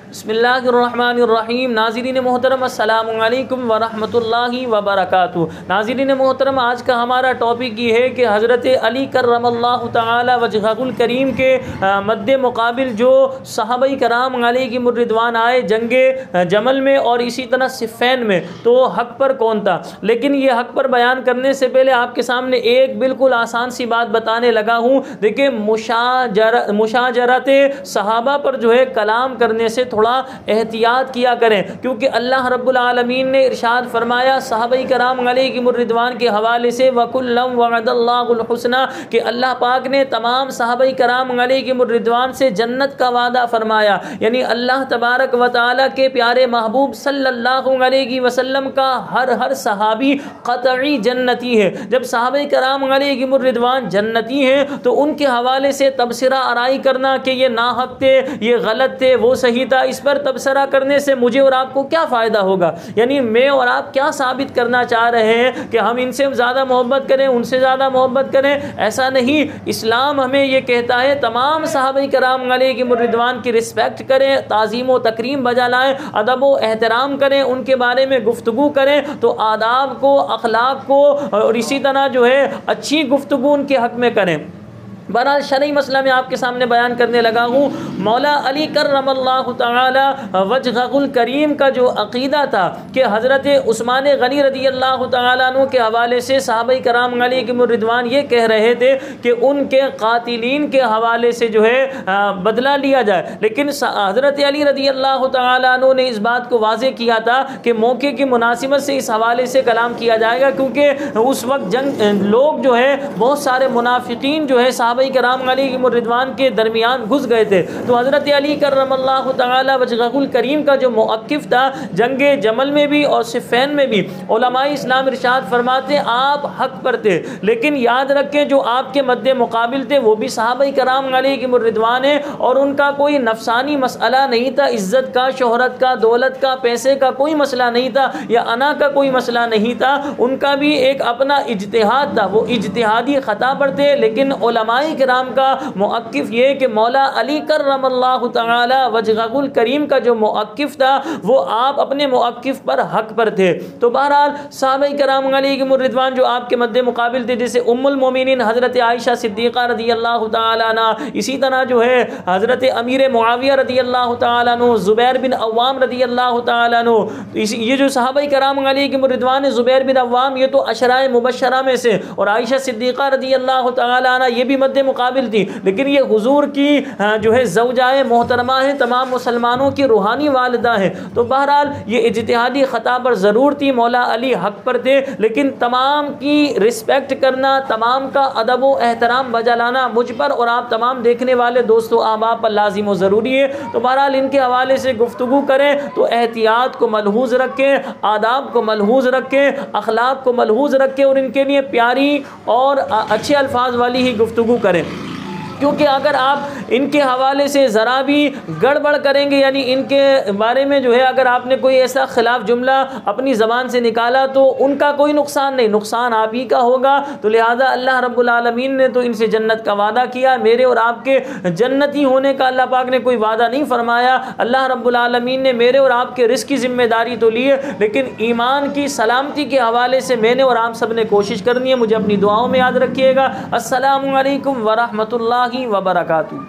बिस्मिल्लाहिर्रहमानिर्रहीम। नाज़रीन मोहतरम अस्सलामु अलैकुम व रहमतुल्लाहि व बरकातुहू। नाज़रीन मोहतरम, आज का हमारा टॉपिक ये है कि हज़रत अली करमल्लाहु तआला वजहुल करीम के मद्दे मुकाबिल जो सहाबाए कराम अलैहिमुर रिदवान आए जंगे जमल में और इसी तरह सिफ़ैन में, तो हक़ पर कौन था। लेकिन ये हक़ पर बयान करने से पहले आपके सामने एक बिल्कुल आसान सी बात बताने लगा हूँ। देखिए, मुशाजरत सहाबा पर जो है कलाम करने से थोड़ा एहतियात किया करें, क्योंकि अल्लाह रब्बुल आलमीन ने इरशाद फरमाया सहाबाए कराम अलैहिमुर रिदवान के हवाले से वकुल्लम वअदल्लाहुल हुस्ना, कि अल्लाह पाक ने तमाम सहाबाए कराम अलैहिमुर रिदवान से जन्नत का वादा फरमाया। यानी अल्लाह तबारक व तआला के प्यारे महबूब सल्लल्लाहु अलैहि वसल्लम का हर सहाबी क़तई जन्नती है। जब सहाबाए कराम अलैहिमुर रिदवान जन्नती हैं तो उनके हवाले से तबसरा आराई करना कि ये नाहक थे, ये गलत थे, वो सही था, इस पर तबसरा करने से मुझे और आपको क्या फ़ायदा होगा। यानी मैं और आप क्या साबित करना चाह रहे हैं कि हम इनसे ज़्यादा मोहब्बत करें, उनसे ज़्यादा मोहब्बत करें। ऐसा नहीं, इस्लाम हमें ये कहता है तमाम सहाबाए कराम अलैहिमुर रिदवान की रिस्पेक्ट करें, ताज़ीम व तकरीम बजा लाएँ, अदब व एहतराम करें, उनके बारे में गुफ्तगू करें तो आदाब को, अखलाक को और इसी तरह जो है अच्छी गुफ्तगू उनके हक़ में करें। बहरहाल शरई मसला में आपके सामने बयान करने लगा हूँ। मौला अली करमल्लाहु तआला वजहुल करीम का जो अक़ीदा था कि हज़रत उस्मान गनी रज़ियल्लाहु तआला अन्हु के हवाले से सहाबाए कराम अलैहिमुर रिदवान ये कह रहे थे कि उनके कातिलीन के हवाले से जो है बदला लिया जाए। लेकिन हज़रत अली रज़ियल्लाहु तआला अन्हु ने इस बात को वाज़ेह किया था कि मौके की मुनासिबत से इस हवाले से कलाम किया जाएगा, क्योंकि उस वक्त जंग लोग जो है बहुत सारे मुनाफिकीन जो है सहाबाए कराम अलैहिमुर रिदवान के दरमियान घुस गए थे। तो हज़रत अली करमल्लाहु तआला वजहुल करीम का जो मौक़िफ़ था जंगे जमल में भी और सिफ़ैन में भी, उलमाए इस्लाम इरशाद फरमाते आप हक़ पर थे। लेकिन याद रखें जो आपके मद्दे मुकाबिल थे वो भी सहाबाए कराम अलैहिमुर रिदवान है और उनका कोई नफसानी मसला नहीं था, इज़्ज़त का, शोहरत का, दौलत का, पैसे का कोई मसला नहीं था या अना का कोई मसला नहीं था। उनका भी एक अपना इज्तिहाद था, वो इज्तिहादी ख़ता पर थे। लेकिन उलमाए किराम का मौक़िफ़ ये कि मौला अली करमल्लाहु तआला वजहुल करीम का जो मौक़िफ़ था वो आप अपने मौक़िफ़ पर हक़ पर थे। तो बहरहाल सहाबाए कराम अलैहिमुर रिदवान जो आपके मद्दे मुकाबिल थे, जैसे उम्मुल मोमिनीन हज़रत आयशा सिद्दीक़ा रज़ियल्लाहु तआला अन्हा, इसी तरह जो है हज़रत अमीर मुआविया रज़ियल्लाहु तआला अन्हु, ज़ुबैर बिन अव्वाम रज़ियल्लाहु तआला अन्हु, ये जो सहाबाए कराम अलैहिमुर रिदवान है, ज़ुबैर बिन अव्वाम ये तो अशराए मुबश्शरा में से, और आयशा सिद्दीक़ा रज़ियल्लाहु तआला अन्हा ये भी मद्दे मुकाबिल थी। लेकिन ये हुजूर की जो है ज़ौजाए मोहतरमा है, तमाम मुसलमानों की रूहानी वालिदा है। तो बहरहाल ये इज्तिहादी ख़ता पर ज़रूर थी, मौला अली हक़ पर थे। लेकिन तमाम की रिस्पेक्ट करना, तमाम का अदब व एहतराम बजा लाना मुझ पर और आप तमाम देखने वाले दोस्तों अहबाब पर लाजिम व ज़रूरी है। तो बहरहाल इनके हवाले से गुफ्तगू करें तो एहतियात को मलहूज़ रखें, आदाब को मलहूज़ रखें, अखलाक को मलहूज़ रखें और इनके लिए प्यारी और अच्छे अल्फाज वाली ही गुफ्तगू करें। क्योंकि अगर आप इनके हवाले से ज़रा भी गड़बड़ करेंगे, यानी इनके बारे में जो है अगर आपने कोई ऐसा खिलाफ जुमला अपनी ज़बान से निकाला तो उनका कोई नुकसान नहीं, नुकसान आप ही का होगा। तो लिहाजा अल्लाह रब्बुल आलमीन ने तो इनसे जन्नत का वादा किया, मेरे और आपके जन्नती होने का अल्लाह पाक ने कोई वादा नहीं फरमाया। अल्लाह रब्बुल आलमीन ने मेरे और आपके रिज़्क़ की ज़िम्मेदारी तो ली है, लेकिन ईमान की सलामती के हवाले से मैंने और आप सब ने कोशिश करनी है। मुझे अपनी दुआओं में याद रखिएगा। अस्सलामु अलैकुम व रहमतुल्लाहि व बरकातुहू।